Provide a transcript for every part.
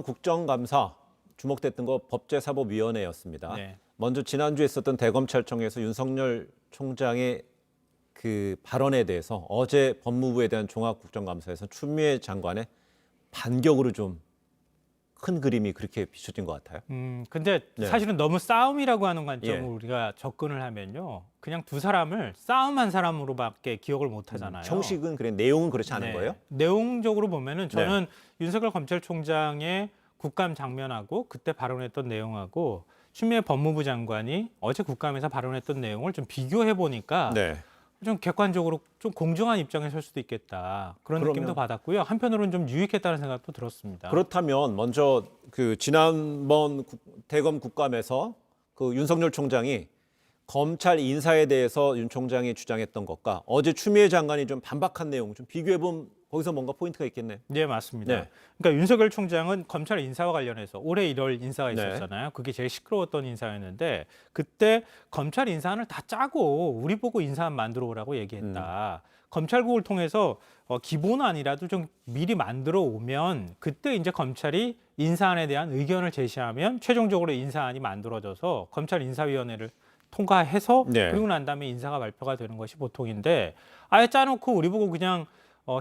국정감사 주목됐던 거 법제사법위원회였습니다. 네. 먼저 지난주에 있었던 대검찰청에서 윤석열 총장의 그 발언에 대해서 어제 법무부에 대한 종합국정감사에서 추미애 장관의 반격으로 좀 큰 그림이 그렇게 비춰진 것 같아요. 근데 네. 사실은 너무 싸움이라고 하는 관점을 예. 우리가 접근을 하면요. 그냥 두 사람을 싸움한 사람으로밖에 기억을 못 하잖아요. 형식은 그래, 내용은 그렇지 않은 네. 거예요? 내용적으로 보면은 저는 윤석열 검찰총장의 국감 장면하고 그때 발언했던 내용하고 추미애 법무부 장관이 어제 국감에서 발언했던 내용을 좀 비교해 보니까 네. 좀 객관적으로 좀 공정한 입장에 설 수도 있겠다. 그런 그러면- 느낌도 받았고요. 한편으로는 좀 유익했다는 생각도 들었습니다. 그렇다면 먼저 그 지난번 대검 국감에서 그 윤석열 총장이 검찰 인사에 대해서 윤 총장이 주장했던 것과 어제 추미애 장관이 좀 반박한 내용 좀 비교해 보면 거기서 뭔가 포인트가 있겠네요. 네, 맞습니다. 네. 그러니까 윤석열 총장은 검찰 인사와 관련해서 올해 1월 인사가 네. 있었잖아요. 그게 제일 시끄러웠던 인사였는데 그때 검찰 인사안을 다 짜고 우리 보고 인사안 만들어 오라고 얘기했다. 검찰국을 통해서 기본안이라도 좀 미리 만들어 오면 그때 이제 검찰이 인사안에 대한 의견을 제시하면 최종적으로 인사안이 만들어져서 검찰 인사위원회를 통과해서 네. 그리고 난 다음에 인사가 발표가 되는 것이 보통인데 아예 짜놓고 우리 보고 그냥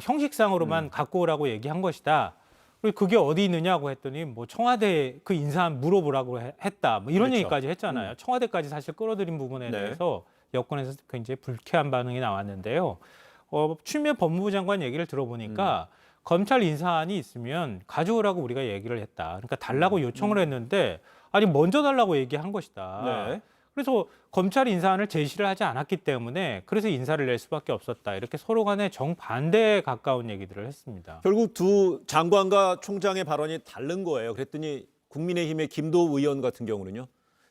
형식상으로만 갖고 오라고 얘기한 것이다. 그리고 그게 어디 있느냐고 했더니 뭐 청와대 그 인사안 물어보라고 했다. 뭐 이런 그렇죠. 얘기까지 했잖아요. 청와대까지 사실 끌어들인 부분에 네. 대해서 여권에서 굉장히 불쾌한 반응이 나왔는데요. 추미애 법무부 장관 얘기를 들어보니까 검찰 인사안이 있으면 가져오라고 우리가 얘기를 했다. 그러니까 달라고 요청을 했는데 아니 먼저 달라고 얘기한 것이다. 네. 그래서 검찰 인사안을 제시를 하지 않았기 때문에 그래서 인사를 낼 수밖에 없었다. 이렇게 서로 간에 정반대에 가까운 얘기들을 했습니다. 결국 두 장관과 총장의 발언이 다른 거예요. 그랬더니 국민의힘의 김도우 의원 같은 경우는요.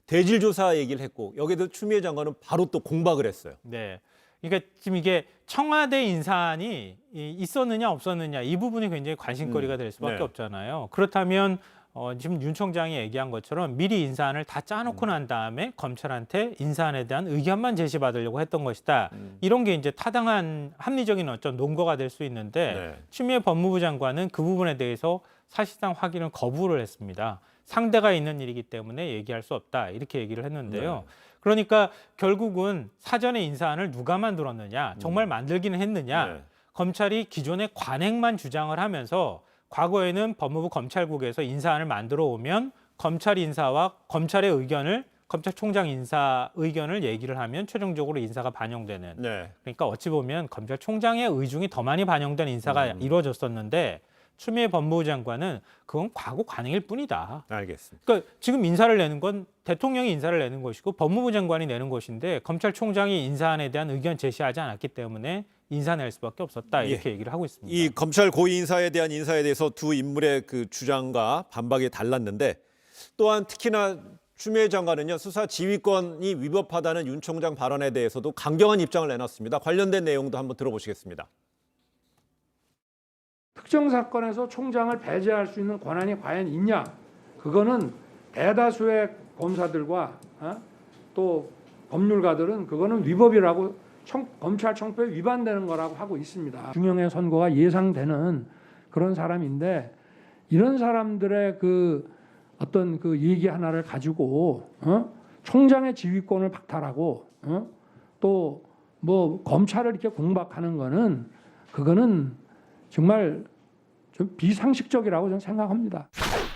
대질 조사 얘기를 했고 여기에도 추미애 장관은 바로 또 공박을 했어요. 네. 그러니까 지금 이게 청와대 인사안이 있었느냐 없었느냐 이 부분이 굉장히 관심거리가 될 수밖에 네. 없잖아요. 그렇다면 지금 윤 총장이 얘기한 것처럼 미리 인사안을 다 짜놓고 난 다음에 검찰한테 인사안에 대한 의견만 제시받으려고 했던 것이다. 이런 게 이제 타당한 합리적인 어떤 논거가 될 수 있는데 네. 추미애 법무부 장관은 그 부분에 대해서 사실상 확인을 거부를 했습니다. 상대가 있는 일이기 때문에 얘기할 수 없다. 이렇게 얘기를 했는데요. 그러니까 결국은 사전에 인사안을 누가 만들었느냐, 정말 만들기는 했느냐, 네. 검찰이 기존의 관행만 주장을 하면서 과거에는 법무부 검찰국에서 인사안을 만들어 오면 검찰 인사와 검찰의 의견을 검찰총장 인사 의견을 얘기를 하면 최종적으로 인사가 반영되는. 네. 그러니까 어찌 보면 검찰총장의 의중이 더 많이 반영된 인사가 이루어졌었는데 추미애 법무부 장관은 그건 과거 관행일 뿐이다. 알겠습니다. 그러니까 지금 인사를 내는 건 대통령이 인사를 내는 것이고 법무부 장관이 내는 것인데 검찰총장이 인사안에 대한 의견 제시하지 않았기 때문에 인사 낼 수밖에 없었다. 이렇게 얘기를 하고 있습니다. 이 검찰 고위 인사에 대한 인사에 대해서 두 인물의 그 주장과 반박이 달랐는데 또한 특히나 추미애 장관은요 수사 지휘권이 위법하다는 윤 총장 발언에 대해서도 강경한 입장을 내놨습니다. 관련된 내용도 한번 들어보시겠습니다. 특정 사건에서 총장을 배제할 수 있는 권한이 과연 있냐? 그거는 대다수의 검사들과 또 법률가들은 그거는 위법이라고 검찰청표에 위반되는 거라고 하고 있습니다. 중형의 선고가 예상되는 그런 사람인데 이런 사람들의 그 어떤 그 얘기 하나를 가지고 총장의 지휘권을 박탈하고 또 뭐 검찰을 이렇게 공박하는 거는 그거는 정말 좀 비상식적이라고 저는 생각합니다.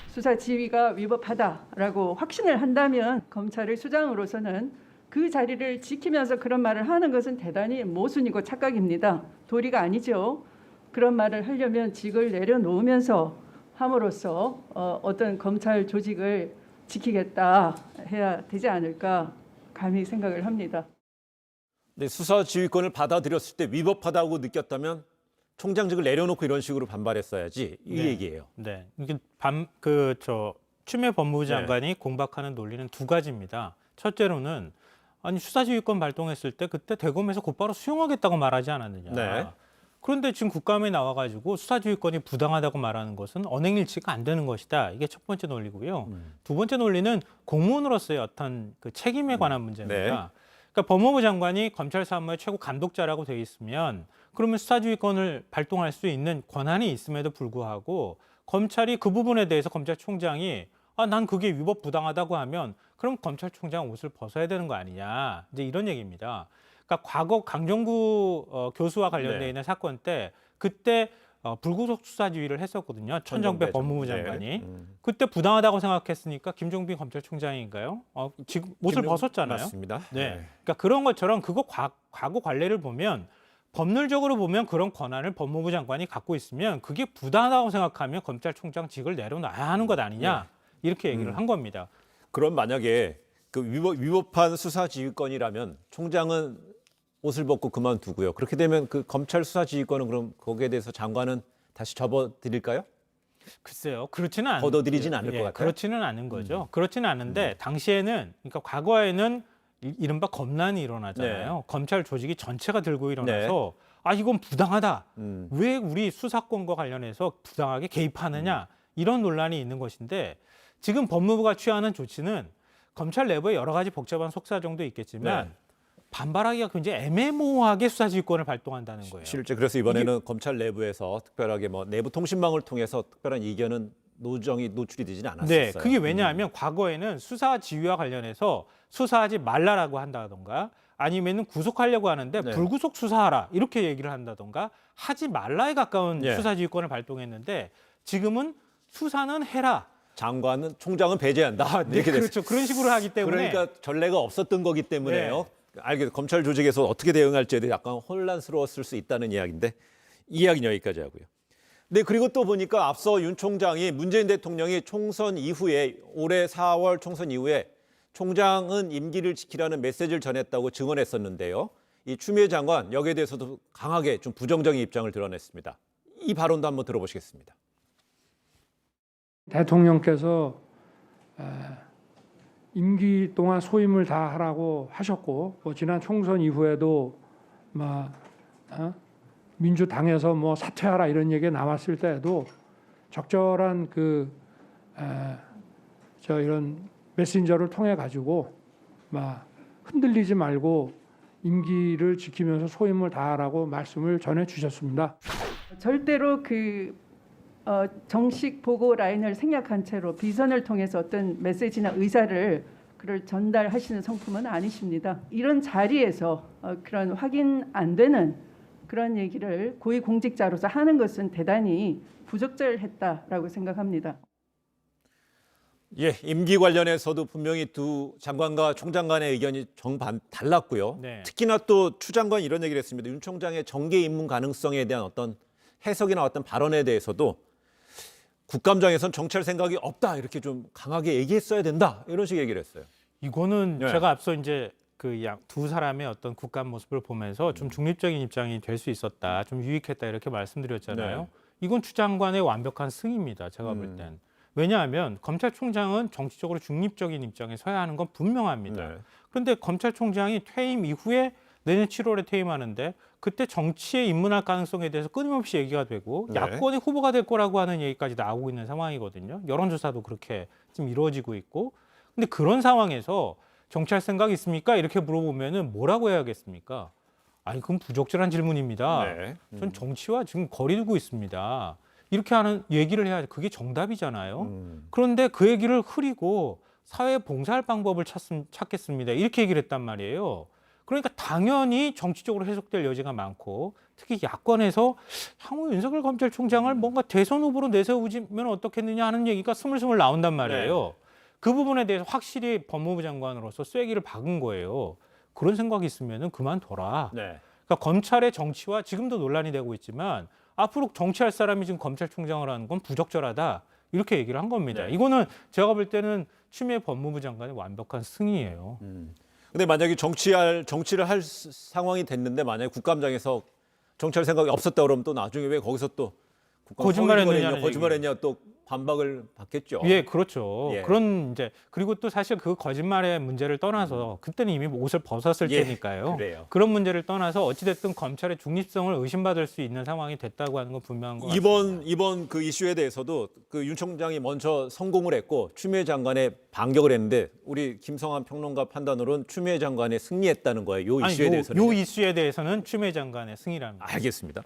수사 지휘가 위법하다라고 확신을 한다면 검찰의 수장으로서는 그 자리를 지키면서 그런 말을 하는 것은 대단히 모순이고 착각입니다. 도리가 아니죠. 그런 말을 하려면 직을 내려놓으면서 함으로써 어떤 검찰 조직을 지키겠다 해야 되지 않을까 감히 생각을 합니다. 네, 수사 지휘권을 받아들였을 때 위법하다고 느꼈다면 총장직을 내려놓고 이런 식으로 반발했어야지 이 네. 얘기예요. 네, 이게 추미애 법무부 장관이 공박하는 논리는 두 가지입니다. 첫째로는 아니 수사지휘권 발동했을 때 그때 대검에서 곧바로 수용하겠다고 말하지 않았느냐. 네. 그런데 지금 국감에 나와가지고 수사지휘권이 부당하다고 말하는 것은 언행일치가 안 되는 것이다. 이게 첫 번째 논리고요. 두 번째 논리는 공무원으로서의 어떤 그 책임에 관한 문제입니다. 네. 그러니까 법무부 장관이 검찰 사무의 최고 감독자라고 되어 있으면 그러면 수사지휘권을 발동할 수 있는 권한이 있음에도 불구하고 검찰이 그 부분에 대해서 검찰총장이 난 그게 위법 부당하다고 하면 그럼 검찰총장 옷을 벗어야 되는 거 아니냐. 이제 이런 얘기입니다. 그러니까 과거 강정구 교수와 관련돼 네. 있는 사건 때 그때 불구속 수사 지휘를 했었거든요. 천정배 법무부 장관이. 네. 그때 부당하다고 생각했으니까 김종빈 검찰총장인가요? 지금 옷을 벗었잖아요. 맞습니다. 네. 그러니까 그런 것처럼 그거 과거 관례를 보면 법률적으로 보면 그런 권한을 법무부 장관이 갖고 있으면 그게 부당하다고 생각하면 검찰총장 직을 내려놔야 하는 것 아니냐. 이렇게 얘기를 한 겁니다. 그럼 만약에 그 위법한 수사 지휘권이라면 총장은 옷을 벗고 그만두고요. 그렇게 되면 그 검찰 수사 지휘권은 그럼 거기에 대해서 장관은 다시 접어드릴까요? 글쎄요, 그렇지는 않은 걷어들이진 않을 것 같아요. 그렇지는 않은 거죠. 그렇지는 않은데 당시에는, 그러니까 과거에는 이른바 검난이 일어나잖아요. 네. 검찰 조직이 전체가 들고 일어나서 이건 부당하다. 왜 우리 수사권과 관련해서 부당하게 개입하느냐 이런 논란이 있는 것인데 지금 법무부가 취하는 조치는 검찰 내부에 여러 가지 복잡한 속사정도 있겠지만 네. 반발하기가 굉장히 애매모호하게 수사지휘권을 발동한다는 거예요. 실제 그래서 이번에는 검찰 내부에서 특별하게 뭐 내부 통신망을 통해서 특별한 이견은 노정이 노출이 되지는 않았었어요. 네, 그게 왜냐하면 과거에는 수사 지휘와 관련해서 수사하지 말라라고 한다던가 아니면은 구속하려고 하는데 네. 불구속 수사하라 이렇게 얘기를 한다던가 하지 말라에 가까운 네. 수사 지휘권을 발동했는데 지금은 수사는 해라. 장관은 총장은 배제한다. 네, 이렇게 됐어요. 그렇죠. 그런 식으로 하기 때문에 그러니까 전례가 없었던 거기 때문에요. 네. 알겠어요. 검찰 조직에서 어떻게 대응할지에 대해 약간 혼란스러웠을 수 있다는 이야기인데 이 이야기는 여기까지 하고요. 네, 그리고 또 보니까 앞서 윤 총장이 문재인 대통령이 총선 이후에 올해 4월 총선 이후에 총장은 임기를 지키라는 메시지를 전했다고 증언했었는데요. 이 추미애 장관 여기에 대해서도 강하게 좀 부정적인 입장을 드러냈습니다. 이 발언도 한번 들어보시겠습니다. 대통령께서 임기 동안 소임을 다 하라고 하셨고 뭐 지난 총선 이후에도 민주당에서 뭐 사퇴하라 이런 얘기가 나왔을 때에도 적절한 이런 메신저를 통해 가지고 흔들리지 말고 임기를 지키면서 소임을 다하라고 말씀을 전해 주셨습니다. 절대로 정식 보고 라인을 생략한 채로 비선을 통해서 어떤 메시지나 의사를 그걸 전달하시는 성품은 아니십니다. 이런 자리에서 그런 확인 안 되는 그런 얘기를 고위공직자로서 하는 것은 대단히 부적절했다라고 생각합니다. 예, 임기 관련해서도 분명히 두 장관과 총장 간의 의견이 달랐고요. 네. 특히나 또 추 장관이 이런 얘기를 했습니다. 윤 총장의 정계 입문 가능성에 대한 어떤 해석이나 어떤 발언에 대해서도 국감장에선 정치할 생각이 없다 이렇게 좀 강하게 얘기했어야 된다 이런 식의 얘기를 했어요. 이거는 네. 제가 앞서 이제 두 사람의 어떤 국감 모습을 보면서 좀 중립적인 입장이 될 수 있었다, 좀 유익했다 이렇게 말씀드렸잖아요. 네. 이건 추 장관의 완벽한 승입니다. 제가 볼 땐. 왜냐하면 검찰총장은 정치적으로 중립적인 입장에 서야 하는 건 분명합니다. 네. 그런데 검찰총장이 퇴임 이후에 내년 7월에 퇴임하는데 그때 정치에 입문할 가능성에 대해서 끊임없이 얘기가 되고 네. 야권의 후보가 될 거라고 하는 얘기까지 나오고 있는 상황이거든요. 여론조사도 그렇게 지금 이루어지고 있고. 근데 그런 상황에서 정치할 생각 있습니까? 이렇게 물어보면은 뭐라고 해야겠습니까? 아니, 그건 부적절한 질문입니다. 네. 전 정치와 지금 거리 두고 있습니다. 이렇게 하는 얘기를 해야지 그게 정답이잖아요. 그런데 그 얘기를 흐리고 사회에 봉사할 방법을 찾겠습니다. 이렇게 얘기를 했단 말이에요. 그러니까 당연히 정치적으로 해석될 여지가 많고 특히 야권에서 향후 윤석열 검찰총장을 뭔가 대선 후보로 내세우면 어떻겠느냐 하는 얘기가 스물스물 나온단 말이에요. 그 부분에 대해서 확실히 법무부 장관으로서 쐐기를 박은 거예요. 그런 생각이 있으면 그만둬라. 네. 그러니까 검찰의 정치와 지금도 논란이 되고 있지만 앞으로 정치할 사람이 지금 검찰총장을 하는 건 부적절하다. 이렇게 얘기를 한 겁니다. 네. 이거는 제가 볼 때는 추미애 법무부 장관의 완벽한 승이에요. 근데 만약에 정치를 할 상황이 됐는데 만약에 국감장에서 정치할 생각이 없었다 그러면 또 나중에 왜 거기서 또 거짓말했느냐는 거짓말했냐 또 반박을 받겠죠. 예, 그렇죠. 예. 그런 이제 그리고 또 사실 그 거짓말의 문제를 떠나서 그때는 이미 옷을 벗었을 예, 때니까요. 그래요. 그런 문제를 떠나서 어찌됐든 검찰의 중립성을 의심받을 수 있는 상황이 됐다고 하는 건 분명한 것 같습니다. 이번 그 이슈에 대해서도 그 윤 총장이 먼저 성공을 했고 추미애 장관의 반격을 했는데 우리 김성환 평론가 판단으로는 추미애 장관의 승리했다는 거예요. 이 이슈에 대해서는. 요 이슈에 대해서는 추미애 장관의 승이랍니다. 알겠습니다.